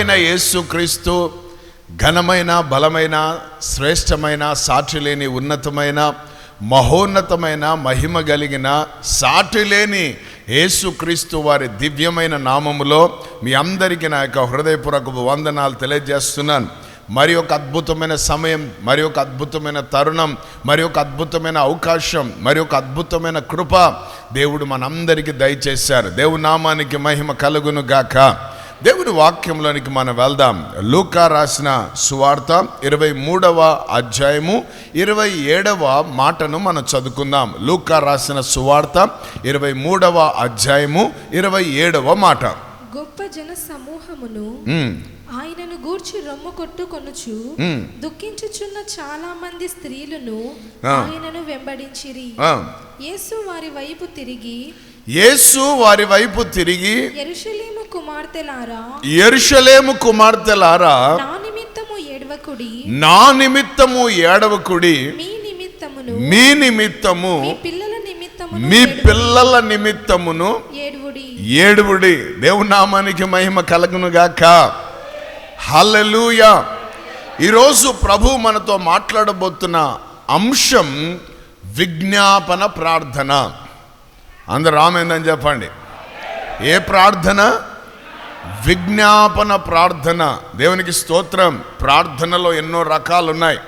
ప్రభువైన యేసుక్రీస్తు ఘనమైన, బలమైన, శ్రేష్టమైన, సాటిలేని, ఉన్నతమైన, మహోన్నతమైన, మహిమ కలిగిన, సాటిలేని యేసుక్రీస్తు వారి దివ్యమైన నామములో మీ అందరికీ నా యొక్క హృదయపూర్వక వందనాలు తెలియజేస్తున్నాను. మరి ఒక అద్భుతమైన సమయం, మరి ఒక అద్భుతమైన తరుణం, మరి ఒక అద్భుతమైన అవకాశం, మరి ఒక అద్భుతమైన కృప దేవుడు మనందరికీ దయచేశారు. దేవుని నామానికి మహిమ కలుగును గాక. దేవుని వాక్యంలోనికి మనం వెళ్దాం. లూకా రాసిన సువార్త 23వ అధ్యాయము 27వ మాటను మనం చదువుకుందాం. లూకా రాసిన సువార్త 23వ అధ్యాయము 27వ మాట. గొప్ప జన సమూహమును ఆయనను గూర్చి రొమ్ము కొట్టుకొనుచు దుఃఖించుచున్న చాలా మంది స్త్రీలను ఆయనను వెంబడించిరి. యేసు వారి వైపు తిరిగి యెరూషలేము కుమార్తెలారా నా నిమిత్తము ఏడవకుడి, మీ నిమిత్తము మీ పిల్లల నిమిత్తమును ఏడువుడి. దేవుని నామానికి మహిమ కలుగును గాక. హల్లెలూయా. ఈరోజు ప్రభు మనతో మాట్లాడబోతున్న అంశం విజ్ఞాపన ప్రార్థన. అందరూ ఆమేన్ చెప్పండి. ఏ ప్రార్థన? విజ్ఞాపన ప్రార్థన. దేవునికి స్తోత్రం. ప్రార్థనలో ఎన్నో రకాలు ఉన్నాయి.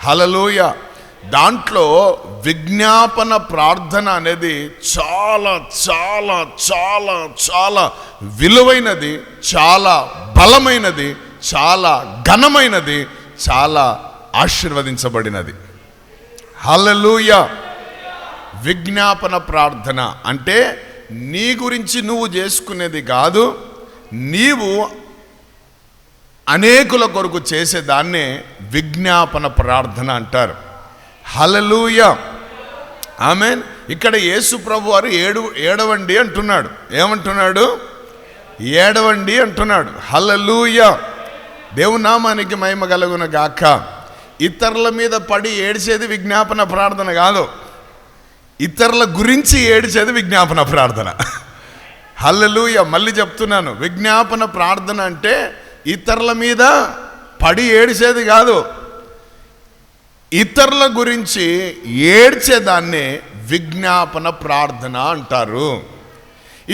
హల్లెలూయా. దాంట్లో విజ్ఞాపన ప్రార్థన అనేది చాలా చాలా చాలా చాలా విలువైనది, చాలా బలమైనది, చాలా ఘనమైనది, చాలా ఆశీర్వదించబడినది. హల్లెలూయా. విజ్ఞాపన ప్రార్థన అంటే నీ గురించి నువ్వు చేసుకునేది కాదు, నీవు అనేకుల కొరకు చేసేదాన్నే విజ్ఞాపన ప్రార్థన అంటారు. హల్లెలూయా. ఆమేన్. ఇక్కడ యేసు ప్రభు వారు ఏడవండి అంటున్నాడు. ఏమంటున్నాడు? ఏడవండి అంటున్నాడు. హల్లెలూయా. దేవుని నామానికి మహిమ కలుగును గాక. ఇతరుల మీద పడి ఏడ్చేది విజ్ఞాపన ప్రార్థన కాదు, ఇతరుల గురించి ఏడ్చేది విజ్ఞాపన ప్రార్థన. హల్లెలూయా. మళ్ళీ చెప్తున్నాను, విజ్ఞాపన ప్రార్థన అంటే ఇతరుల మీద పడి ఏడ్చేది కాదు, ఇతరుల గురించి ఏడ్చేదాన్నే విజ్ఞాపన ప్రార్థన అంటారు.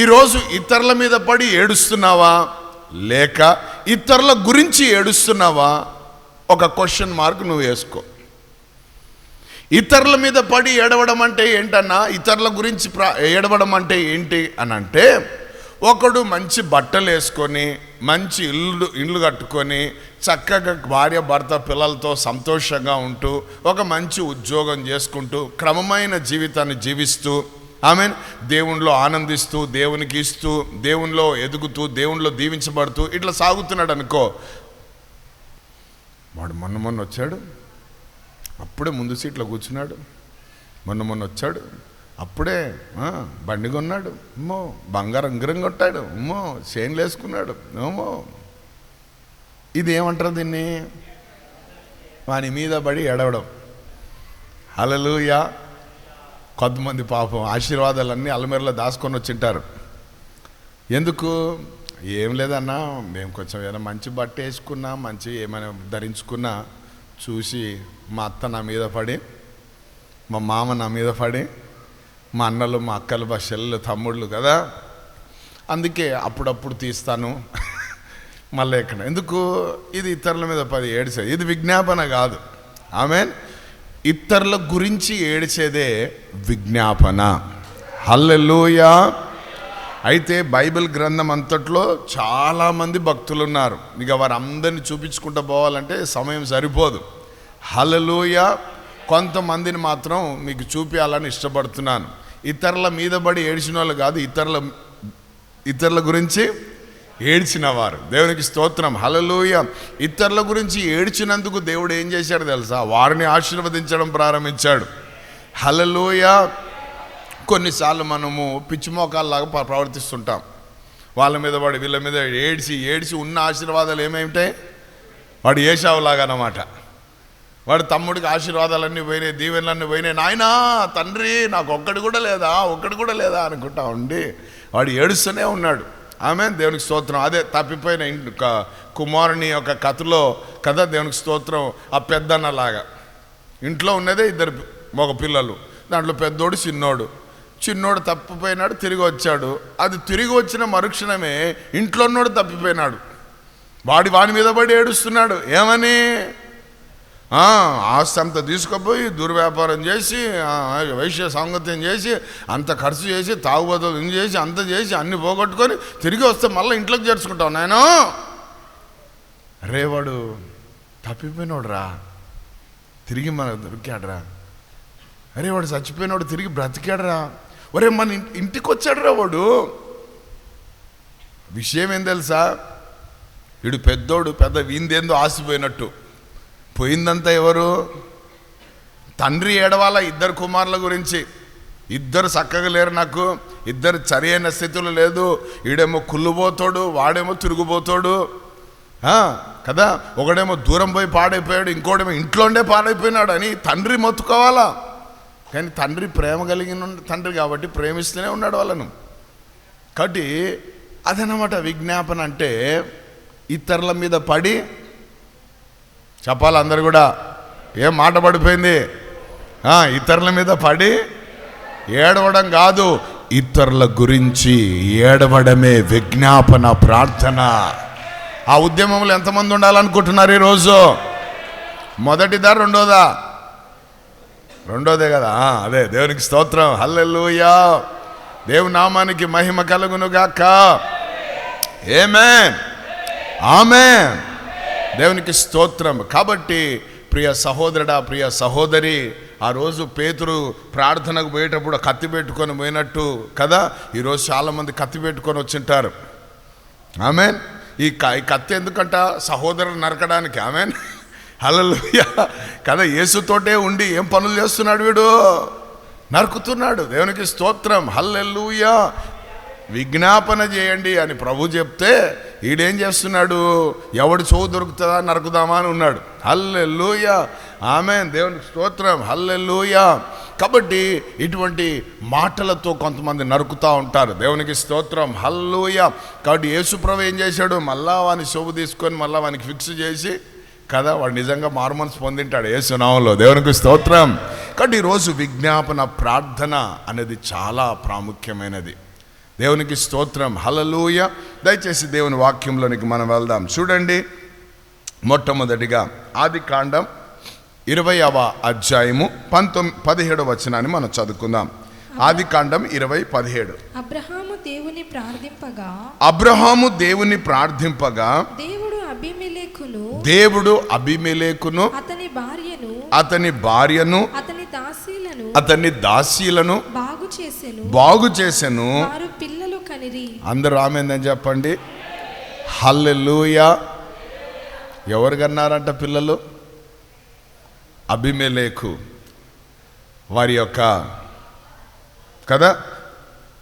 ఈరోజు ఇతరుల మీద పడి ఏడుస్తున్నావా, లేక ఇతరుల గురించి ఏడుస్తున్నావా? ఒక క్వశ్చన్ మార్క్ నువ్వు వేసుకో. ఇతరుల మీద పడి ఏడవడం అంటే ఏంటన్నా, ఇతరుల గురించి ఏడవడం అంటే ఏంటి అని అంటే, ఒకడు మంచి బట్టలు వేసుకొని, మంచి ఇల్లు కట్టుకొని, చక్కగా భార్య భర్త పిల్లలతో సంతోషంగా ఉంటూ, ఒక మంచి ఉద్యోగం చేసుకుంటూ, క్రమమైన జీవితాన్ని జీవిస్తూ, ఆమేన్, దేవునిలో ఆనందిస్తూ, దేవునికి ఇస్తూ, దేవునిలో ఎదుగుతూ, దేవునిలో దీవించబడుతూ ఇట్లా సాగుతున్నాడు అనుకో. వాడు మొన్న వచ్చాడు, అప్పుడే ముందు సీట్లో కూర్చున్నాడు, మొన్న వచ్చాడు, అప్పుడే బండి కొన్నాడు, అమ్మో బంగారం ఉంగరం కొట్టాడు, అమ్మో చైన్లు వేసుకున్నాడు, అమ్మో. ఇది ఏమంటారు దీన్ని? వాని మీద పడి ఏడవడం. హల్లెలూయా. కొంతమంది పాపం ఆశీర్వాదాలన్నీ అల్మేరలో దాచుకొని వచ్చింటారు. ఎందుకు? ఏం లేదన్నా, మేము కొంచెం ఏదైనా మంచి బట్ట వేసుకున్నా, మంచి ఏమైనా ధరించుకున్నా చూసి మా అత్త నా మీద పడి, మా మామ నా మీద పడి, మా అన్నలు మా అక్కలు మా చెల్లెలు తమ్ముళ్ళు కదా, అందుకే అప్పుడప్పుడు తీస్తాను. మళ్ళీ ఎక్కడ ఎందుకు? ఇది ఇతరుల మీద పడి ఏడ్చేది, ఇది విజ్ఞాపన కాదు. ఆమేన్. ఇతరుల గురించి ఏడ్చేదే విజ్ఞాపన. హల్లెలూయా. అయితే బైబిల్ గ్రంథం అంతట్లో చాలామంది భక్తులు ఉన్నారు. ఇక వారందరినీ చూపించుకుంటూ పోవాలంటే సమయం సరిపోదు. హల్లెలూయా. కొంతమందిని మాత్రం మీకు చూపించాలని ఇష్టపడుతున్నాను. ఇతరుల మీద పడి ఏడ్చిన వాళ్ళు కాదు, ఇతరుల గురించి ఏడ్చిన వారు. దేవునికి స్తోత్రం. హల్లెలూయా. ఇతరుల గురించి ఏడ్చినందుకు దేవుడు ఏం చేశాడు తెలుసా? వారిని ఆశీర్వదించడం ప్రారంభించాడు. హల్లెలూయా. కొన్నిసార్లు మనము పిచ్చిమోకాల్లాగా ప్రవర్తిస్తుంటాం. వాళ్ళ మీద పడి వీళ్ళ మీద ఏడ్చి ఉన్న ఆశీర్వాదాలు ఏమేమిటాయి? వాడు ఏశావులాగా అన్నమాట. వాడు తమ్ముడికి ఆశీర్వాదాలన్నీ పోయినాయి, దీవెనలన్నీ పోయినాయి. నాయనా తండ్రి నాకు ఒక్కడి కూడా లేదా అనుకుంటా ఉండి వాడు ఏడుస్తూనే ఉన్నాడు. ఆమేన్, దేవునికి స్తోత్రం. అదే తప్పిపోయిన కుమారుని యొక్క కథలో కదా, దేవునికి స్తోత్రం. ఆ పెద్దన్నలాగా ఇంట్లో ఉన్నదే 2 మగ పిల్లలు, దాంట్లో పెద్దోడు చిన్నోడు తప్పిపోయినాడు, తిరిగి వచ్చాడు. అది తిరిగి వచ్చిన మరుక్షణమే ఇంట్లో ఉన్నోడు తప్పిపోయినాడు. వాడి మీద పడి ఏడుస్తున్నాడు. ఏమని? ఆస్తి అంతా తీసుకుపోయి దుర్వ్యాపారం చేసి, వైశ్య సాంగత్యం చేసి, అంత ఖర్చు చేసి, తాగుబోతులు చేసి, అంత చేసి అన్ని పోగొట్టుకొని తిరిగి వస్తే మళ్ళీ ఇంట్లోకి చేర్చుకుంటావు నేను. రేవాడు తప్పిపోయినోడు రా, తిరిగి మన దొరికాడురా. అరే వాడు చచ్చిపోయినోడు తిరిగి బ్రతికాడురా. ఒరే మన ఇంటికి వచ్చాడురా వాడు. విషయం ఏం తెలుసా? వీడు పెద్దోడు, వీందేందో ఆసిపోయినట్టు. పోయిందంతా ఎవరు? తండ్రి ఏడవాల 2 కుమారుల గురించి. 2 చక్కగా లేరు నాకు, 2 సరి అయిన స్థితిలో లేదు. వీడేమో కుళ్ళుపోతాడు, వాడేమో తిరుగుపోతాడు కదా. ఒకడేమో దూరం పోయి పాడైపోయాడు, ఇంకోడేమో ఇంట్లోండే పాడైపోయినాడు అని తండ్రి మొత్తుకోవాలా. కానీ తండ్రి ప్రేమ కలిగిన తండ్రి కాబట్టి ప్రేమిస్తూనే ఉన్నాడు వాళ్ళను. కాబట్టి అదనమాట విజ్ఞాపన అంటే. ఇతరుల మీద పడి చెప్పాలి అందరు కూడా. ఏం మాట పడిపోయింది? ఇతరుల మీద పడి ఏడవడం కాదు, ఇతరుల గురించి ఏడవడమే విజ్ఞాపన ప్రార్థన. ఆ ఉద్యమంలో ఎంతమంది ఉండాలనుకుంటున్నారు ఈరోజు? మొదటిదా రెండోదా? రెండోదే కదా. అదే దేవునికి స్తోత్రం. హల్లెలూయా. దేవుని నామానికి మహిమ కలుగును గాక. ఆమేన్, ఆమేన్. దేవునికి స్తోత్రం. కాబట్టి ప్రియ సహోదరుడా, ప్రియ సహోదరి, ఆ రోజు పేతురు ప్రార్థనకు పోయేటప్పుడు కత్తి పెట్టుకొని పోయినట్టు కదా, ఈరోజు చాలామంది కత్తి పెట్టుకొని వచ్చింటారు. ఆమేన్. ఈ కత్తి ఎందుకంట? సహోదరులు నరకడానికి. ఆమేన్, హల్లెలూయా కదా. యేసుతోటే ఉండి ఏం పనులు చేస్తున్నాడు వీడు? నరుకుతున్నాడు. దేవునికి స్తోత్రం. హల్లెలూయా. విజ్ఞాపన చేయండి అని ప్రభు చెప్తే ఈడేం చేస్తున్నాడు? ఎవడు చెవు దొరుకుతుందా నరుకుదామా అని ఉన్నాడు. హల్లెలూయా, ఆమేన్. దేవునికి స్తోత్రం. హల్లెలూయా. కాబట్టి ఇటువంటి మాటలతో కొంతమంది నరుకుతూ ఉంటారు. దేవునికి స్తోత్రం. హల్లెలూయా. కాబట్టి యేసు ప్రభు ఏం చేశాడు? మళ్ళా వాని చెవు తీసుకొని మళ్ళా వానికి ఫిక్స్ చేసి కదా, వాడు నిజంగా మారుమనసు పొందింటాడు యేసు నామములో. దేవునికి స్తోత్రం. కాబట్టి ఈరోజు విజ్ఞాపన ప్రార్థన అనేది చాలా ప్రాముఖ్యమైనది. దేవునికి స్తోత్రం. హల్లెలూయా. దయచేసి దేవుని వాక్యంలోనికి మనం వెళ్దాం. చూడండి, మొట్టమొదటిగా ఆదికాండం 20వ అధ్యాయము 17వ వచనాన్ని మనం చదువుకుందాం. ఆదికాండం 20:17. అబ్రహాము దేవుని ప్రార్థింపగా దేవుడు అబీమెలెకును అతని భార్యను అతని దాసీలను బాగు చేసెను. అందరూ ఆమేన్ చెప్పండి. హల్లెలూయా. ఎవరు కన్నారంట పిల్లలు? అబీమెలెకు వారి యొక్క కదా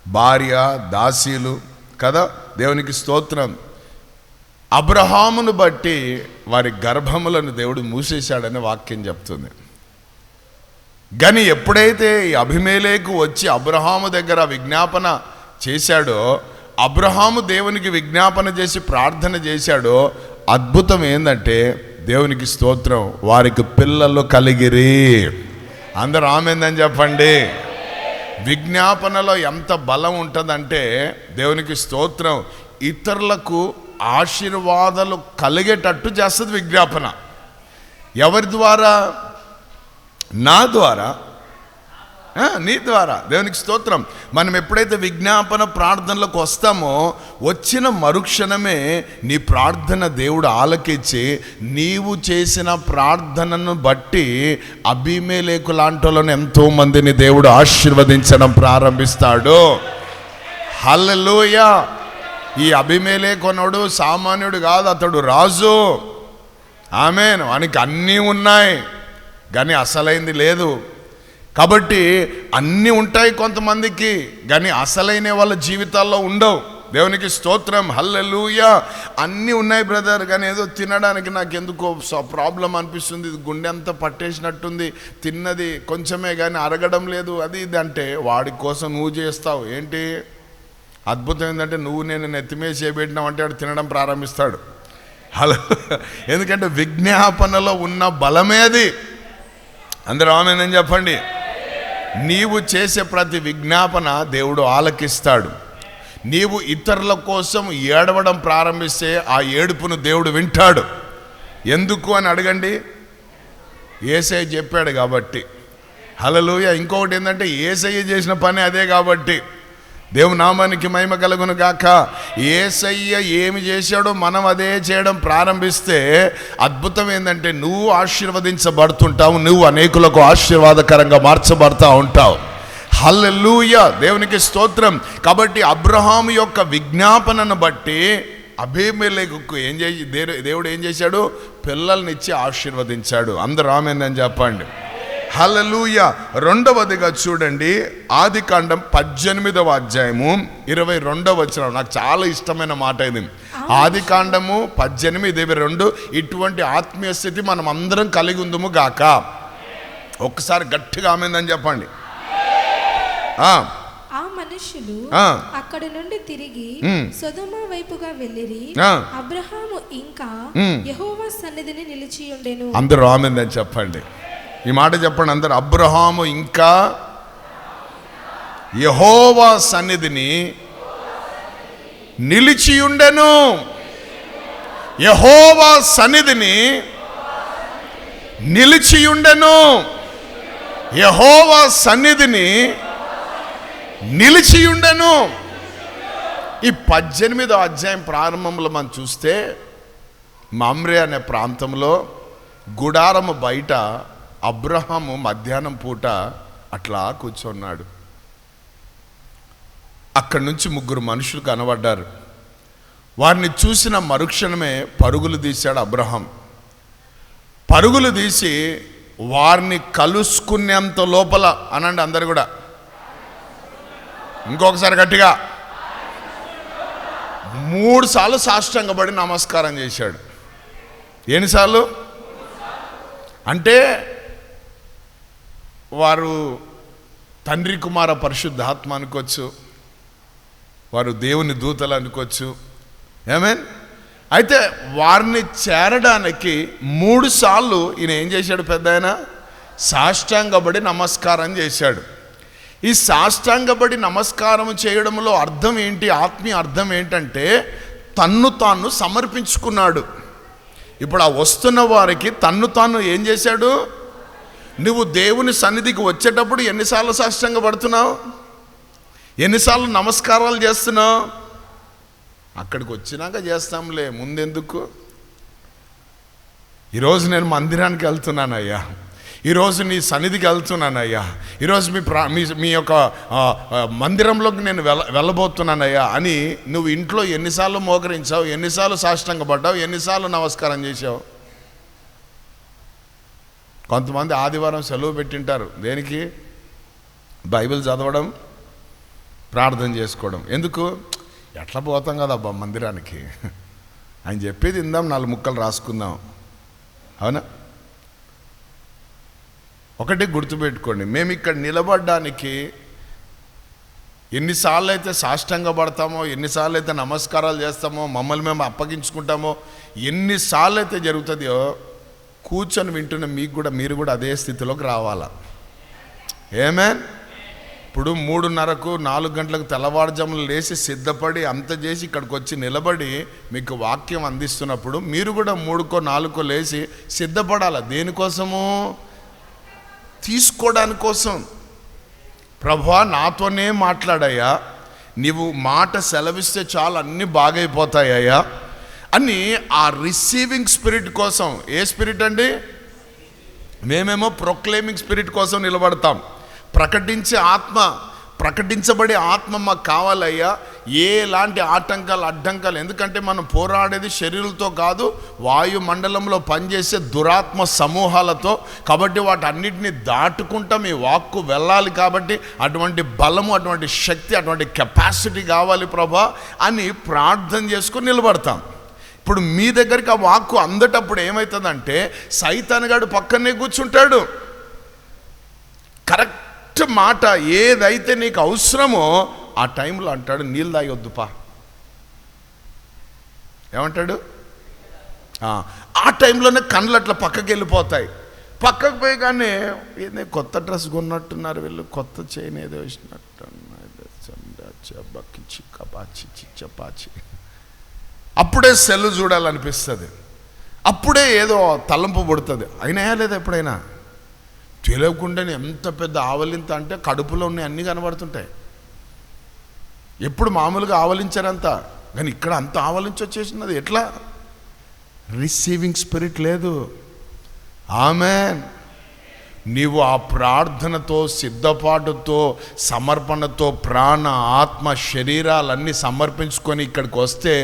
భార్య, దాసీలు కదా. దేవునికి స్తోత్రం. అబ్రహామును బట్టి వారి గర్భములను దేవుడు మూసేశాడని వాక్యం చెప్తుంది. కానీ ఎప్పుడైతే ఈ అబీమెలెకు వచ్చి అబ్రహాము దగ్గర విజ్ఞాపన చేశాడో, అబ్రహాము దేవునికి విజ్ఞాపన చేసి ప్రార్థన చేశాడో, అద్భుతం ఏంటంటే దేవునికి స్తోత్రం, వారికి పిల్లలు కలిగిరి. అందరూ ఆమేన్ చెప్పండి. విజ్ఞాపనలో ఎంత బలం ఉంటుందంటే దేవునికి స్తోత్రం, ఇతరులకు ఆశీర్వాదాలు కలిగేటట్టు చేస్తుంది విజ్ఞాపన. ఎవరి ద్వారా? నా ద్వారా, నీ ద్వారా. దేవునికి స్తోత్రం. మనం ఎప్పుడైతే విజ్ఞాపన ప్రార్థనలకు వస్తామో, వచ్చిన మరుక్షణమే నీ ప్రార్థన దేవుడు ఆలకించి నీవు చేసిన ప్రార్థనను బట్టి అబీమెలెకు లాంటి వాళ్ళని ఎంతో మందిని దేవుడు ఆశీర్వదించడం ప్రారంభిస్తాడు. హల్లెలూయా. ఈ అబీమెలెకు అన్నాడు సామాన్యుడు కాదు, అతడు రాజు. ఆమేన్. వానికి అన్నీ ఉన్నాయి కానీ అసలైంది లేదు. కాబట్టి అన్నీ ఉంటాయి కొంతమందికి, కానీ అసలైన వాళ్ళ జీవితాల్లో ఉండవు. దేవునికి స్తోత్రం. హల్లెలూయా. అన్నీ ఉన్నాయి బ్రదర్, కానీ ఏదో తినడానికి నాకు ఎందుకో ప్రాబ్లం అనిపిస్తుంది, గుండె అంతా పట్టేసినట్టుంది, తిన్నది కొంచెమే కానీ అరగడం లేదు, అది ఇది అంటే వాడి కోసం నువ్వు చేస్తావు ఏంటి? అద్భుతం ఏంటంటే నువ్వు నేను నెత్తిమీద చేయబెట్టినావంటే వాడు తినడం ప్రారంభిస్తాడు. హలో, ఎందుకంటే విజ్ఞాపనలో ఉన్న బలమే అది. అందరూ ఆమేన్ చెప్పండి. నీవు చేసే ప్రతి విజ్ఞాపన దేవుడు ఆలకిస్తాడు. నీవు ఇతరుల కోసం ఏడవడం ప్రారంభిస్తే ఆ ఏడుపును దేవుడు వింటాడు. ఎందుకు అని అడగండి, యేసయ్య చెప్పాడు కాబట్టి. హల్లెలూయా. ఇంకొకటి ఏంటంటే యేసయ్య చేసిన పని అదే కాబట్టి. దేవుని నామానికి మహిమ కలుగును గాక. యేసయ్య ఏమి చేశాడో మనం అదే చేయడం ప్రారంభిస్తే అద్భుతం ఏంటంటే నువ్వు ఆశీర్వదించబడుతుంటావు, నువ్వు అనేకులకు ఆశీర్వాదకరంగా మార్చబడతా ఉంటావు. హల్లెలూయా, దేవునికి స్తోత్రం. కాబట్టి అబ్రహాము యొక్క విజ్ఞాపనను బట్టి అబీమెలెకుకు దేవుడు ఏం చేశాడు? పిల్లల్నిచ్చి ఆశీర్వదించాడు. అందరూ ఆమేన్ అని చెప్పండి. హల్లెలూయా. రెండవదిగా చూడండి, ఆదికాండం 18వ అధ్యాయము 22వ వచనం. నాకు చాలా ఇష్టమైన మాట ఇది. ఆదికాండము 18:22. ఇటువంటి ఆత్మీయ స్థితి మనం అందరం కలిగి ఉందుము గాక. ఒక్కసారి గట్టిగా ఆమేన్ అని చెప్పండి. ఆ మనుషులు అక్కడి నుండి తిరిగి సొదొమ వైపుగా వెళ్ళిరి. అబ్రహాము ఇంకా యెహోవా సన్నిధిని నిలిచి ఉండెను. అందరూ ఆమేన్ అని చెప్పండి. ఈ మాట చెప్పండి అందరు. అబ్రహాము ఇంకా యెహోవా సన్నిధిని నిలిచి ఉండెను. యెహోవా సన్నిధిని నిలిచి ఉండెను. యెహోవా సన్నిధిని నిలిచి ఉండెను. ఈ 18వ అధ్యాయం ప్రారంభంలో మనం చూస్తే మమ్రే అనే ప్రాంతంలో గుడారము బయట అబ్రహాము మధ్యాహ్నం పూట అట్లా కూర్చున్నాడు. అక్కడి నుంచి 3 మనుషులు కనబడ్డారు. వారిని చూసిన మరుక్షణమే పరుగులు తీశాడు అబ్రహాం. పరుగులు తీసి వారిని కలుసుకునేంత లోపల అనండి అందరు కూడా, ఇంకొకసారి గట్టిగా 3 సార్లు సాష్టాంగపడి నమస్కారం చేశాడు. ఎన్నిసార్లు అంటే వారు తండ్రి కుమార పరిశుద్ధాత్మ అనుకోవచ్చు, వారు దేవుని దూతలు అనుకోవచ్చు. ఆమేన్. అయితే వారిని చేరడానికి 3 సార్లు ఈయన ఏం చేశాడు? పెద్ద ఆయన సాష్టాంగపడి నమస్కారం చేశాడు. ఈ సాష్టాంగపడి నమస్కారం చేయడంలో అర్థం ఏంటి? ఆత్మీయ అర్థం ఏంటంటే తన్ను తాను సమర్పించుకున్నాడు. ఇప్పుడు ఆ వస్తున్న వారికి తన్ను తాను ఏం చేశాడు? నువ్వు దేవుని సన్నిధికి వచ్చేటప్పుడు ఎన్నిసార్లు సాష్టాంగపడుతున్నావు? ఎన్నిసార్లు నమస్కారాలు చేస్తున్నావు? అక్కడికి వచ్చినాక చేస్తాంలే, ముందెందుకు? ఈరోజు నేను మందిరానికి వెళ్తున్నానయ్యా, ఈరోజు నీ సన్నిధికి వెళ్తున్నానయ్యా, ఈరోజు మీ యొక్క మందిరంలోకి నేను వెళ్ళబోతున్నానయ్యా అని నువ్వు ఇంట్లో ఎన్నిసార్లు మోకరించావు? ఎన్నిసార్లు సాష్టాంగపడ్డావు? ఎన్నిసార్లు నమస్కారం చేశావు? కొంతమంది ఆదివారం సెలవు పెట్టింటారు. దేనికి? బైబిల్ చదవడం, ప్రార్థన చేసుకోవడం. ఎందుకు? ఎట్లా పోతాం కదబ్బా మందిరానికి అని చెప్పేది ఇందాం 4 ముక్కలు రాసుకుందాం. అవునా? ఒకటి గుర్తుపెట్టుకోండి, మేము ఇక్కడ నిలబడడానికి ఎన్నిసార్లు అయితే సాష్టాంగపడతామో, ఎన్నిసార్లు అయితే నమస్కారాలు చేస్తామో, మమ్మల్ని మేము అప్పగించుకుంటామో, ఎన్నిసార్లు అయితే జరుగుతుందో కూర్చొని వింటున్న మీరు కూడా అదే స్థితిలోకి రావాలా. ఆమేన్. ఇప్పుడు 3:30కు 4 గంటలకు తెల్లవారుజాములు లేచి సిద్ధపడి అంత చేసి ఇక్కడికి వచ్చి నిలబడి మీకు వాక్యం అందిస్తున్నప్పుడు మీరు కూడా 3కో 4కో లేచి సిద్ధపడాలి. దేనికోసము? తీసుకోవడానికి కోసం. ప్రభువా నాతోనే మాట్లాడయ్యా, నీవు మాట సెలవిస్తే చాలు అన్నీ బాగైపోతాయ్యా అని ఆ రిసీవింగ్ స్పిరిట్ కోసం. ఏ స్పిరిట్ అండి? మేమేమో ప్రొక్లెయిమింగ్ స్పిరిట్ కోసం నిలబడతాం. ప్రకటించే ఆత్మ, ప్రకటించబడే ఆత్మ మాకు కావాలయ్యా. ఎలాంటి ఆటంకాలు అడ్డంకాలు, ఎందుకంటే మనం పోరాడేది శరీరులతో కాదు, వాయుమండలంలో పనిచేసే దురాత్మ సమూహాలతో. కాబట్టి వాటన్నిటిని దాటుకుంటా మీ వాక్కు వెళ్ళాలి. కాబట్టి అటువంటి బలము, అటువంటి శక్తి, అటువంటి కెపాసిటీ కావాలి ప్రభా అని ప్రార్థన చేసుకుని నిలబడతాం. ఇప్పుడు మీ దగ్గరికి ఆ వాక్కు అందటప్పుడు ఏమవుతుందంటే సైతానుగాడు పక్కనే కూర్చుంటాడు. కరెక్ట్ మాట ఏదైతే నీకు అవసరమో ఆ టైంలో అంటాడు, నీళ్ళు తాగొద్దుపా. ఏమంటాడు? ఆ టైంలోనే కళ్ళు అట్లా పక్కకి వెళ్ళిపోతాయి. పక్కకు పోయి కానీ ఏదో కొత్త డ్రెస్ కొన్నట్టున్నారు వీళ్ళు, కొత్త చైన్ ఏదో వేసినట్టు, అప్పుడే సెల్ చూడాలనిపిస్తుంది, అప్పుడే ఏదో తలంపు పుడుతుంది. అయినా లేదా ఎప్పుడైనా తెలియకుండానే ఎంత పెద్ద ఆవలింత అంటే కడుపులో ఉన్నాయి అన్నీ కనబడుతుంటాయి. ఎప్పుడు మామూలుగా ఆవలించారంతా, కానీ ఇక్కడ అంత ఆవలించి వచ్చేసినది. ఎట్లా? రిసీవింగ్ స్పిరిట్ లేదు. ఆమెన్. నీవు ఆ ప్రార్థనతో, సిద్ధపాటుతో, సమర్పణతో ప్రాణ ఆత్మ శరీరాలన్నీ సమర్పించుకొని ఇక్కడికి వస్తే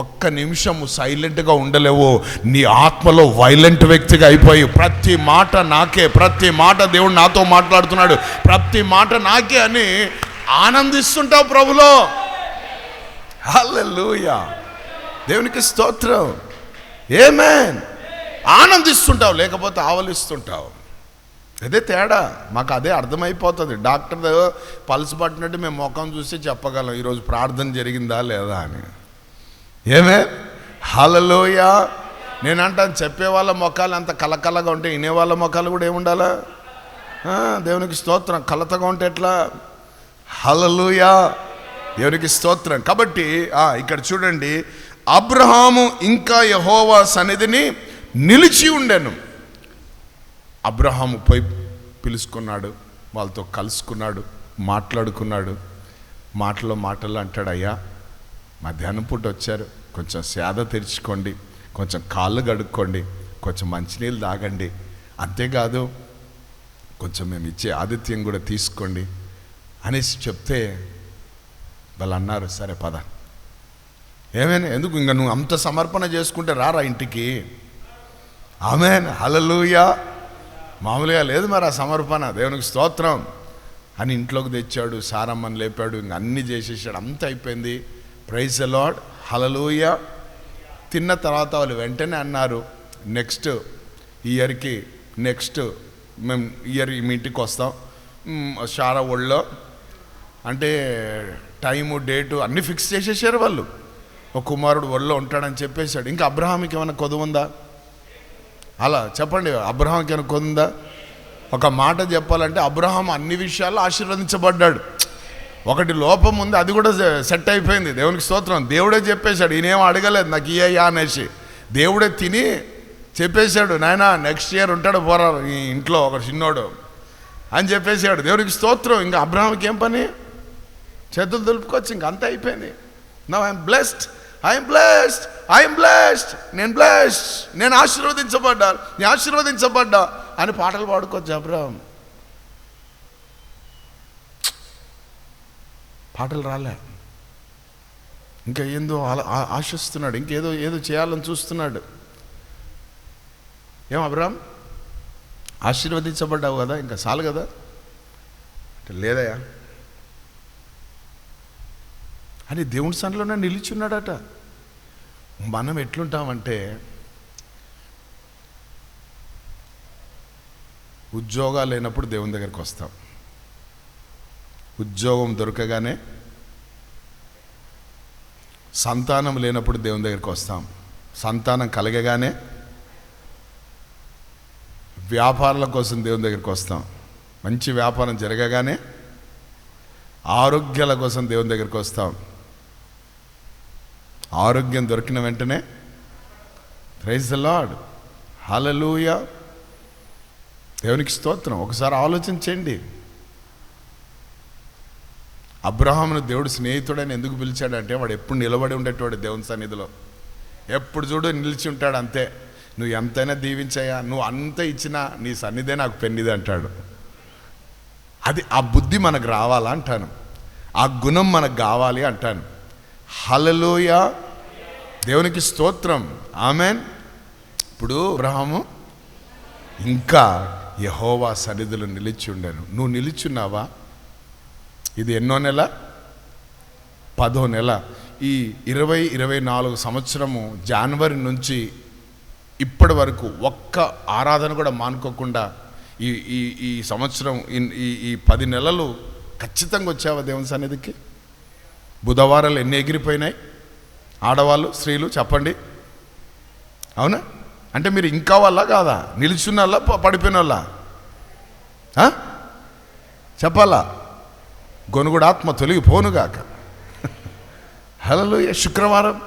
ఒక్క నిమిషము సైలెంట్గా ఉండలేవు. నీ ఆత్మలో వైలెంట్ వ్యక్తిగా అయిపోయి ప్రతి మాట నాకే, ప్రతి మాట దేవుడు నాతో మాట్లాడుతున్నాడు, ప్రతి మాట నాకే అని ఆనందిస్తుంటావు ప్రభులో. హల్లెలూయా, దేవునికి స్తోత్రం. ఆమేన్. ఆనందిస్తుంటావు, లేకపోతే ఆవలిస్తుంటావు. అదే తేడా. మాకు అదే అర్థమైపోతుంది. డాక్టర్ పల్స్ పట్టినట్టు మేము ముఖం చూసి చెప్పగలం ఈరోజు ప్రార్థన జరిగిందా లేదా అని. ఆమేన్. హల్లెలూయా. నేనంటాను, చెప్పే వాళ్ళ ముఖాలు అంత కలకలగా ఉంటే వినేవాళ్ళ ముఖాలు కూడా ఏముండాలా? దేవునికి స్తోత్రం. కలతగా ఉంటే ఎట్లా? హల్లెలూయా, దేవునికి స్తోత్రం. కాబట్టి ఇక్కడ చూడండి, అబ్రహాము ఇంకా యెహోవా సన్నిధిని నిలిచి ఉండెను. అబ్రహాము పోయి పిలుచుకున్నాడు, వాళ్ళతో కలుసుకున్నాడు, మాట్లాడుకున్నాడు. మాటలు అంటాడు, అయ్యా మధ్యాహ్నం పూట వచ్చారు, కొంచెం సేద తెరుచుకోండి, కొంచెం కాళ్ళు కడుక్కోండి, కొంచెం మంచినీళ్ళు తాగండి, అంతేకాదు కొంచెం మేము ఇచ్చే ఆతిథ్యం కూడా తీసుకోండి అనేసి చెప్తే వాళ్ళు అన్నారు, సరే పద. ఏమైనా ఎందుకు ఇంకా నువ్వు అంత సమర్పణ చేసుకుంటే రారా ఇంటికి. ఆమేన్. హల్లెలూయా. మామూలుగా లేదు మరి ఆ సమర్పణ. దేవునికి స్తోత్రం అని ఇంట్లోకి తెచ్చాడు, సారమ్మని లేపాడు, ఇంక అన్నీ చేసేసాడు, అంత అయిపోయింది. Praise the Lord. హల్లెలూయా. తిన్న తర్వాత వాళ్ళు వెంటనే అన్నారు, నెక్స్ట్ ఇయర్కి మేము మీ ఇంటికి వస్తాం. షారా ఒళ్ళో అంటే టైము డేటు అన్నీ ఫిక్స్ చేసేసారు వాళ్ళు. ఒక కుమారుడు ఒళ్ళో ఉంటాడని చెప్పేశాడు. ఇంకా అబ్రహాంకి ఏమైనా కొదువు ఉందా? అలా చెప్పండి, అబ్రహాంకి ఏమైనా కొదువు ఉందా? ఒక మాట చెప్పాలంటే అబ్రహాం అన్ని విషయాల్లో ఆశీర్వదించబడ్డాడు. ఒకటి లోపం ఉంది, అది కూడా సెట్ అయిపోయింది. దేవునికి స్తోత్రం. దేవుడే చెప్పేశాడు, ఈయనేం అడగలేదు నాకు ఇయ్యా అనేసి. దేవుడే తిని చెప్పేశాడు, నాయనా నెక్స్ట్ ఇయర్ ఉంటాడు పోరా ఈ ఇంట్లో ఒక చిన్నోడు అని చెప్పేశాడు. దేవునికి స్తోత్రం. ఇంకా అబ్రహాంకి ఏం పని? చేతులు దులుపుకోవచ్చు, ఇంక అంతా అయిపోయింది. Now I'm blessed, I'm blessed, I'm blessed, నేను బ్లెస్డ్, నేను ఆశీర్వదించబడ్డా అని పాటలు పాడుకోవచ్చు. అబ్రహాం పాటలు రాలే, ఇంకా ఏందో ఆశిస్తున్నాడు, ఇంకేదో చేయాలని చూస్తున్నాడు. ఏం అబ్రహాం ఆశీర్వదించబడ్డావు కదా, ఇంకా చాలు కదా అంటే లేదయా అని దేవుని సన్నిధిలోనే నిలిచున్నాడట. మనం ఎట్లుంటామంటే ఉద్యోగాలు లేనప్పుడు దేవుని దగ్గరికి వస్తాం, ఉద్యోగం దొరకగానే సంతానం లేనప్పుడు దేవుని దగ్గరికి వస్తాం, సంతానం కలగగానే వ్యాపారాల కోసం దేవుని దగ్గరికి వస్తాం, మంచి వ్యాపారం జరగగానే ఆరోగ్యాల కోసం దేవుని దగ్గరికి వస్తాం, ఆరోగ్యం దొరికిన వెంటనే ప్రైజ్ ది లార్డ్, హల్లెలూయా, దేవునికి స్తోత్రం. ఒకసారి ఆలోచించండి, అబ్రహామును దేవుడు స్నేహితుడని ఎందుకు పిలిచాడంటే వాడు ఎప్పుడు నిలబడి ఉండేటవాడు దేవుని సన్నిధిలో, ఎప్పుడు చూడు నిలిచి ఉంటాడు. అంతే, నువ్వు ఎంతైనా దీవించాయా, నువ్వు అంత ఇచ్చినా నీ సన్నిధే నాకు పెన్నిది అంటాడు. అది ఆ బుద్ధి మనకు రావాలా అంటాను, ఆ గుణం మనకు కావాలి అంటాను. హల్లెలూయా, దేవునికి స్తోత్రం. ఆమెన్. ఇప్పుడు అబ్రహాము ఇంకా యెహోవా సన్నిధిలో నిలిచి ఉండాను. నువ్వు నిలిచున్నావా? ఇది ఎన్నో నెల? 10వ నెల. ఈ 2024 సంవత్సరము జనవరి నుంచి ఇప్పటి వరకు ఒక్క ఆరాధన కూడా మానుకోకుండా ఈ సంవత్సరం ఈ 10 నెలలు ఖచ్చితంగా వచ్చావా దేవుని సన్నిధికి? బుధవారాలు ఎన్ని ఎగిరిపోయినాయి ఆడవాళ్ళు స్త్రీలు చెప్పండి? అవునా? అంటే మీరు ఇంకా వాళ్ళ కాదా? నిలుచున్న వాళ్ళ పడిపోయిన వాళ్ళ చెప్పాలా? గొనుగుడు ఆత్మ తొలగిపోనుగాక. హల్లెలూయా. శుక్రవారం,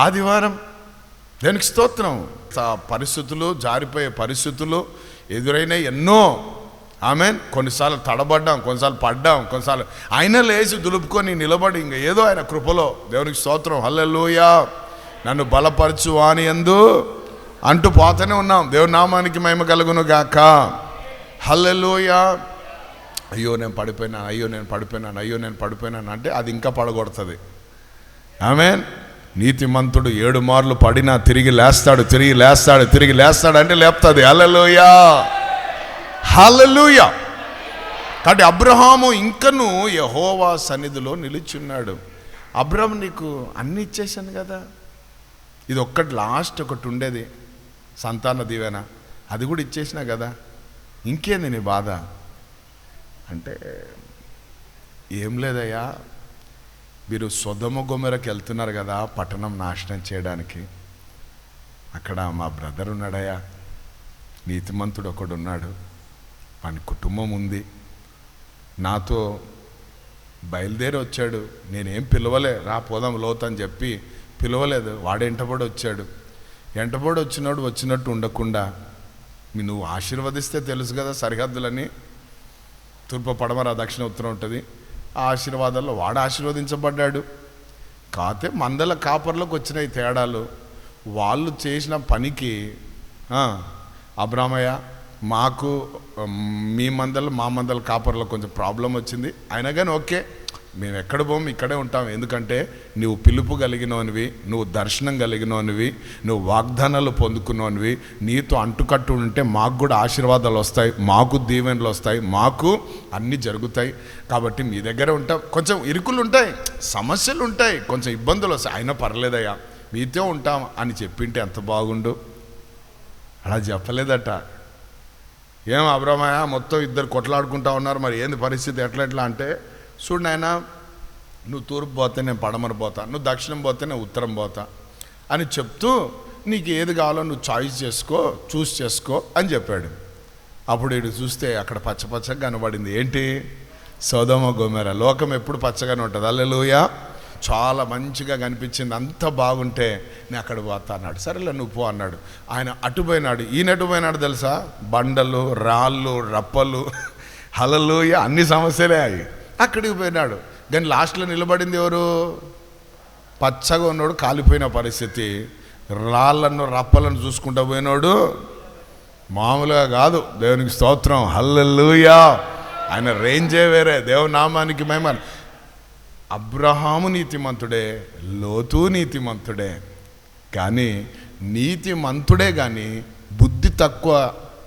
ఆదివారం, దానికి స్తోత్రం. పరిస్థితులు, జారిపోయే పరిస్థితులు ఎదురైన ఎన్నో. ఆమెన్. కొన్నిసార్లు తడబడ్డాం, కొన్నిసార్లు పడ్డాం, కొన్నిసార్లు ఆయన లేచి దులుపుకొని నిలబడి ఇంకా ఏదో ఆయన కృపలో దేవునికి స్తోత్రం. హల్లెలూయా. నన్ను బలపరచు అని యందు అంటూ పోతూనే ఉన్నాం. దేవుని నామానికి మహిమ కలుగును గాక. హల్లెలూయా. అయ్యో నేను పడిపోయినాను, అయ్యో నేను పడిపోయినాను, అయ్యో నేను పడిపోయినాను అంటే అది ఇంకా పడగొడుతుంది. ఆమెన్. నీతిమంతుడు 7 మార్లు పడినా తిరిగి లేస్తాడు, తిరిగి లేస్తాడు, తిరిగి లేస్తాడు అంటే లేపుతుంది. హల్లెలూయా, హల్లెలూయా. కాబట్టి అబ్రహాము ఇంకను యెహోవా సన్నిధిలో నిలిచున్నాడు. అబ్రహాము నీకు అన్ని ఇచ్చేసాను కదా, ఇది ఒక్కటి లాస్ట్ ఒకటి ఉండేది సంతాన దీవెన, అది కూడా ఇచ్చేసినా కదా, ఇంకేంది నీ బాధ అంటే, ఏం లేదయ్యా, మీరు సొదొమ గొమొరకు వెళ్తున్నారు కదా పట్టణం నాశనం చేయడానికి, అక్కడ మా బ్రదర్ ఉన్నాడయ్యా, నీతిమంతుడు ఒకడు ఉన్నాడు, వాని కుటుంబం ఉంది, నాతో బయలుదేరి వచ్చాడు, నేనేం పిలవలే, రా పోదాం లోతు అని చెప్పి పిలవలేదు, వాడు ఎంటబడి వచ్చాడు. ఎంటబడి వచ్చినట్టు ఉండకుండా నువ్వు ఆశీర్వదిస్తే తెలుసు కదా సరిహద్దులని, తూర్పు పడమర దక్షిణ ఉత్తరం ఉంటుంది, ఆ ఆశీర్వాదాల్లో వాడు ఆశీర్వదించబడ్డాడు. కాతే మందల కాపర్లకు వచ్చిన ఈ తేడాలు, వాళ్ళు చేసిన పనికి అబ్రామయ్య మాకు మీ మందలు మా మందల కాపర్లో కొంచెం ప్రాబ్లం వచ్చింది, అయినా కానీ ఓకే మేము ఎక్కడ పోము ఇక్కడే ఉంటాం, ఎందుకంటే నువ్వు పిలుపు కలిగినోనివి, నువ్వు దర్శనం కలిగినోనివి, నువ్వు వాగ్దానాలు పొందుకున్నోనివి, నీతో అంటుకట్టు ఉంటే మాకు కూడా ఆశీర్వాదాలు వస్తాయి, మాకు దీవెనలు వస్తాయి, మాకు అన్నీ జరుగుతాయి, కాబట్టి మీ దగ్గర ఉంటాం. కొంచెం ఇరుకులు ఉంటాయి, సమస్యలు ఉంటాయి, కొంచెం ఇబ్బందులు వస్తాయి, అయినా పర్లేదయ్యా మీతో ఉంటాం అని చెప్పింటే ఎంత బాగుండు. అలా చెప్పలేదట. ఏం అబ్రమయ్య మొత్తం ఇద్దరు కొట్లాడుకుంటా ఉన్నారు, మరి ఏంది పరిస్థితి ఎట్లా అంటే, చూడు నాయన, నువ్వు తూర్పు పోతే నేను పడమర పోతా, నువ్వు దక్షిణం పోతే నేను ఉత్తరం పోతా అని చెప్తూ నీకు ఏది కావాలో నువ్వు చాయిస్ చూస్ చేసుకో అని చెప్పాడు. అప్పుడు వీడు చూస్తే అక్కడ పచ్చగా కనబడింది. ఏంటి? సొదొమ గొమొర. లోకం ఎప్పుడు పచ్చగానే ఉంటుంది. హల్లెలూయా. చాలా మంచిగా కనిపించింది, అంత బాగుంటే నేను అక్కడ పోతా అన్నాడు. సరేలే నువ్వు పో అన్నాడు. ఆయన అటుపోయినాడు. ఈయన అటుపోయినాడు తెలుసా? బండలు, రాళ్ళు, రప్పలు, హల్లెలూయా, అన్ని సమస్యలే అవి. అక్కడికి పోయినాడు. కానీ లాస్ట్లో నిలబడింది ఎవరు? పచ్చగా ఉన్నాడు, కాలిపోయిన పరిస్థితి, రాళ్ళను రప్పలను చూసుకుంటూ పోయినాడు. మామూలుగా కాదు. దేవునికి స్తోత్రం. హల్లెలూయా. ఆయన రేంజే వేరే. దేవుని నామానికి మహిమ. అబ్రహాము నీతిమంతుడే, లోతు నీతిమంతుడే, కానీ నీతిమంతుడే కానీ బుద్ధి తక్కువ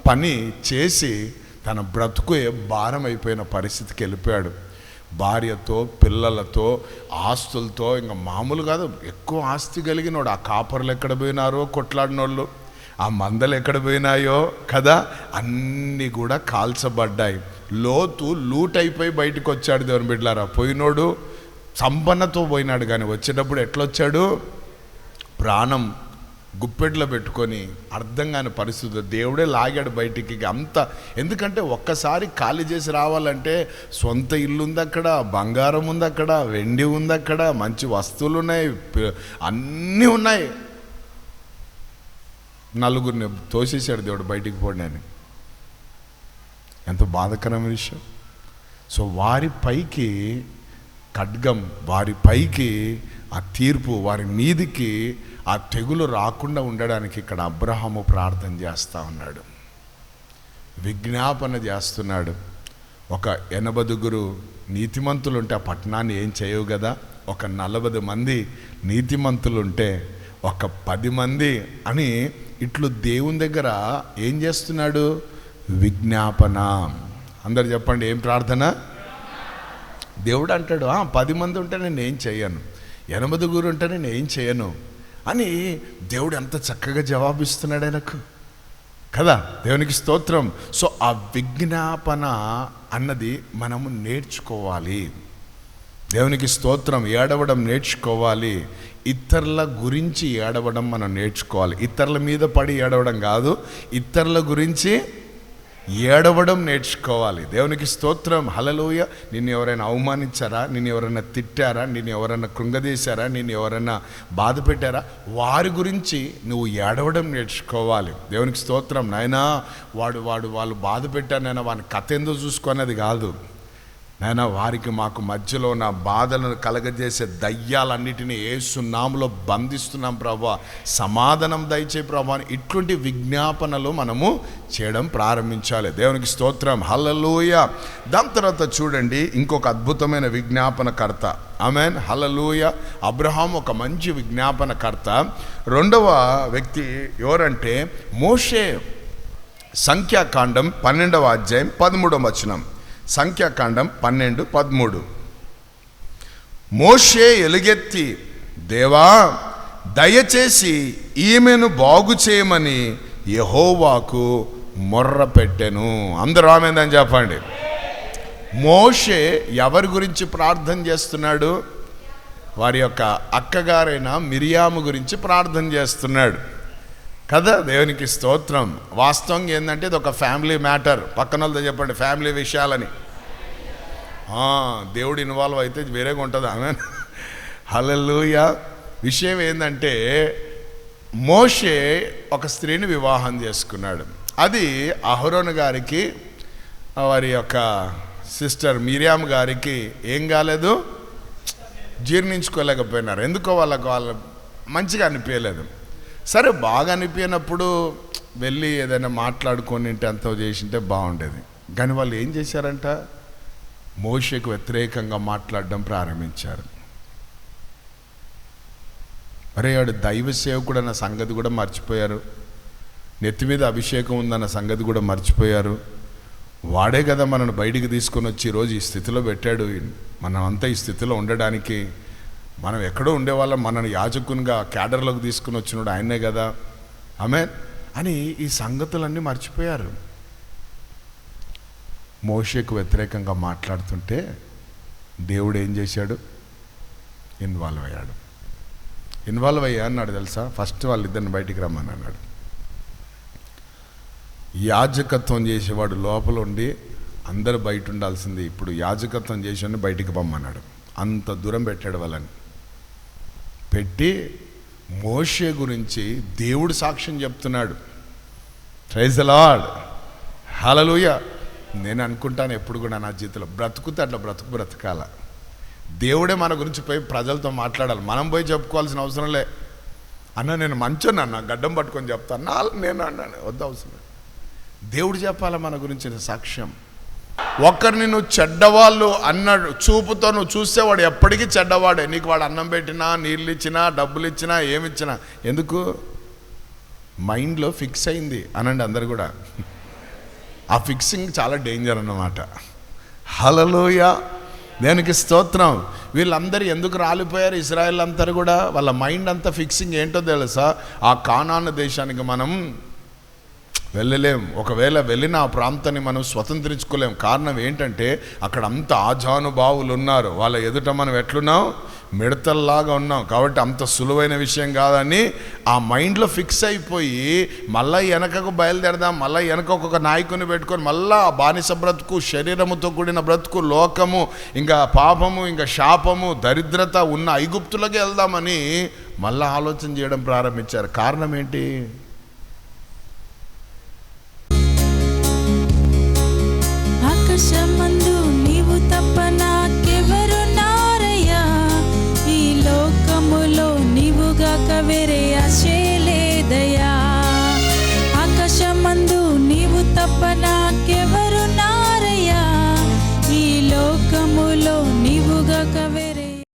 పని చేసి తన బ్రతుకు భారం అయిపోయిన పరిస్థితికి వెళ్ళిపోయాడు. భార్యతో, పిల్లలతో, ఆస్తులతో, ఇంకా మామూలు కాదు, ఎక్కువ ఆస్తి కలిగినోడు. ఆ కాపర్లు ఎక్కడ పోయినారో కొట్లాడినోళ్ళు, ఆ మందలు ఎక్కడ పోయినాయో కదా, అన్నీ కూడా కాల్చబడ్డాయి. లోతు లూట్ అయిపోయి బయటకు వచ్చాడు. దేవుని బిడ్డలారా, పోయినోడు సంపన్నతో పోయినాడు, కానీ వచ్చేటప్పుడు ఎట్లొచ్చాడు? ప్రాణం గుప్పెట్లో పెట్టుకొని అర్థం కాని పరిస్థితి. దేవుడే లాగాడు బయటికి అంత. ఎందుకంటే ఒక్కసారి ఖాళీ చేసి రావాలంటే సొంత ఇల్లు ఉంది అక్కడ, బంగారం ఉంది అక్కడ, వెండి ఉంది అక్కడ, మంచి వస్తువులు ఉన్నాయి, అన్నీ ఉన్నాయి. నలుగురిని తోసేసాడు దేవుడు బయటికి పోండి అని. ఎంత బాధాకరమైన విషయం. సో వారి పైకి ఖడ్గం, వారి పైకి ఆ తీర్పు, వారి మీదికి ఆ తెగులు రాకుండా ఉండడానికి ఇక్కడ అబ్రహాము ప్రార్థన చేస్తూ ఉన్నాడు, విజ్ఞాపన చేస్తున్నాడు. ఒక 80 నీతిమంతులు ఉంటే ఆ పట్టణాన్ని ఏం చేయవు కదా, ఒక 40 మంది నీతిమంతులు ఉంటే ఒక 10 మంది అని ఇట్లు దేవుని దగ్గర ఏం చేస్తున్నాడు? విజ్ఞాపన. అందరు చెప్పండి, ఏం ప్రార్థన? దేవుడు అంటాడు 10 మంది ఉంటే నేను ఏం చేయను, 80 ఉంటే నేను ఏం చేయను అని దేవుడు ఎంత చక్కగా జవాబిస్తున్నాడు ఆయనకు కదా. దేవునికి స్తోత్రం. సో ఆ విజ్ఞాపన అన్నది మనము నేర్చుకోవాలి. దేవునికి స్తోత్రం. ఏడవడం నేర్చుకోవాలి. ఇతరుల గురించి ఏడవడం మనం నేర్చుకోవాలి. ఇతరుల మీద పడి ఏడవడం కాదు, ఇతరుల గురించి ఏడవడం నేర్చుకోవాలి. దేవునికి స్తోత్రం. హల్లెలూయ. నిన్ను ఎవరైనా అవమానించారా, నిన్ను ఎవరైనా తిట్టారా, నిన్ను ఎవరైనా కృంగదీశారా, నిన్ను ఎవరైనా బాధ పెట్టారా, వారి గురించి నువ్వు ఏడవడం నేర్చుకోవాలి. దేవునికి స్తోత్రం. నాయనా వాళ్ళు బాధ పెట్టారు నాయన, వాని కథ ఏందో చూసుకునేది కాదు నాయన. వారికి మాకు మధ్యలో నా బాధలను కలగజేసే దయ్యాలన్నిటినీ యేసు నామములో బంధిస్తున్నాం ప్రభా, సమాధానం దయచేయి ప్రభా. ఇటువంటి విజ్ఞాపనలు మనము చేయడం ప్రారంభించాలి. దేవునికి స్తోత్రం. హల్లెలూయా. దాని తర్వాత చూడండి ఇంకొక అద్భుతమైన విజ్ఞాపనకర్త. ఆమేన్. హల్లెలూయా. అబ్రహాం ఒక మంచి విజ్ఞాపనకర్త. రెండవ వ్యక్తి ఎవరంటే మోషే. సంఖ్యాకాండం 12వ అధ్యాయం 13వ వచనం. సంఖ్యాకాండం 12:13. మోషే ఎలుగెత్తి, దేవా దయచేసి ఈమెను బాగు చేయమని యెహోవాకు మొర్ర పెట్టెను. అందరూ ఆమేనని చెప్పండి. మోషే ఎవరి గురించి ప్రార్థన చేస్తున్నాడు? వారి యొక్క అక్కగారైన మిరియాము గురించి ప్రార్థన చేస్తున్నాడు కదా. దేవునికి స్తోత్రం. వాస్తవంగా ఏంటంటే ఇది ఒక ఫ్యామిలీ మ్యాటర్. పక్కన వాళ్ళతో చెప్పండి ఫ్యామిలీ విషయాలని. దేవుడు ఇన్వాల్వ్ అయితే వేరేగా ఉంటుంది. ఆమేన్. హల్లెలూయా. విషయం ఏంటంటే మోషే ఒక స్త్రీని వివాహం చేసుకున్నాడు. అది అహరోను గారికి, వారి యొక్క సిస్టర్ మిరియామ్ గారికి ఏం కాలేదు, జీర్ణించుకోలేకపోయినారు. ఎందుకో వాళ్ళ మంచిగా అనిపించలేదు. సరే, బాగా అనిపించినప్పుడు వెళ్ళి ఏదైనా మాట్లాడుకొని అంత చేసింటే బాగుండేది. కానీ వాళ్ళు ఏం చేశారంట, మోషేకు వ్యతిరేకంగా మాట్లాడడం ప్రారంభించారు. అరే వాడు దైవ సేవకుడు అన్న సంగతి కూడా మర్చిపోయారు. నెత్తి మీద అభిషేకం ఉందన్న సంగతి కూడా మర్చిపోయారు. వాడే కదా మనల్ని బయటికి తీసుకొని వచ్చి ఈరోజు ఈ స్థితిలో పెట్టాడు. మనం అంతా ఈ స్థితిలో ఉండడానికి, మనం ఎక్కడో ఉండేవాళ్ళం, మనల్ని యాజకునిగా క్యాడర్లోకి తీసుకుని వచ్చినాడు ఆయనే కదా. ఆమేన్ అని ఈ సంగతులన్నీ మర్చిపోయారు. మోషేకు వ్యతిరేకంగా మాట్లాడుతుంటే దేవుడు ఏం చేశాడు, ఇన్వాల్వ్ అయ్యా అన్నాడు. తెలుసా, ఫస్ట్ వాళ్ళిద్దరిని బయటికి రమ్మని అన్నాడు. యాజకత్వం చేసేవాడు లోపల ఉండి అందరు బయట ఉండాల్సింది, ఇప్పుడు యాజకత్వం చేసేవాడిని బయటికి పంపన్నాడు. అంత దూరం పెట్టాడు వాళ్ళని. పెట్టి మోషే గురించి దేవుడు సాక్ష్యం చెప్తున్నాడు. Praise the Lord. హల్లెలూయా. నేను అనుకుంటాను ఎప్పుడు కూడా నా జీవితంలో బ్రతుకుతే అట్లా బ్రతకాల. దేవుడే మన గురించి పోయి ప్రజలతో మాట్లాడాలి. మనం పోయి చెప్పుకోవాల్సిన అవసరం లే. అన్న నేను మంచోని అన్న, గడ్డం పట్టుకొని చెప్తాను నేను అన్నాను, వద్దు అవసరం. దేవుడు చెప్పాలి మన గురించి సాక్ష్యం. ఒక్కరిని నువ్వు చెడ్డవాళ్ళు అన్నాడు చూపుతో నువ్వు చూసేవాడు ఎప్పటికీ చెడ్డవాడే. నీకు వాడు అన్నం పెట్టినా, నీళ్ళు ఇచ్చినా, డబ్బులు ఇచ్చినా, ఏమిచ్చినా, ఎందుకు మైండ్లో ఫిక్స్ అయింది అనండి అందరు కూడా. ఆ ఫిక్సింగ్ చాలా డేంజర్ అన్నమాట. హల్లెలూయా. దేనికి స్తోత్రం. వీళ్ళందరూ ఎందుకు రాలిపోయారు? ఇశ్రాయేల్ అందరూ కూడా వాళ్ళ మైండ్ అంతా ఫిక్సింగ్ ఏంటో తెలుసా, ఆ కానాను దేశానికి మనం వెళ్ళలేం. ఒకవేళ వెళ్ళిన ఆ ప్రాంతాన్ని మనం స్వతంత్రించుకోలేం. కారణం ఏంటంటే అక్కడ అంత ఆజానుభావులు ఉన్నారు. వాళ్ళ ఎదుట మనం ఎట్లున్నాం, మిడతల్లాగా ఉన్నాం. కాబట్టి అంత సులువైన విషయం కాదని ఆ మైండ్లో ఫిక్స్ అయిపోయి మళ్ళీ వెనకకు బయలుదేరదాం, మళ్ళీ వెనక ఒక నాయకుని పెట్టుకొని మళ్ళీ ఆ బానిస బ్రతుకు, శరీరముతో కూడిన బ్రతుకు, లోకము, ఇంకా పాపము, ఇంకా శాపము, దరిద్రత ఉన్న ఐగుప్తులకి వెళ్దామని మళ్ళీ ఆలోచన చేయడం ప్రారంభించారు. కారణం ఏంటి?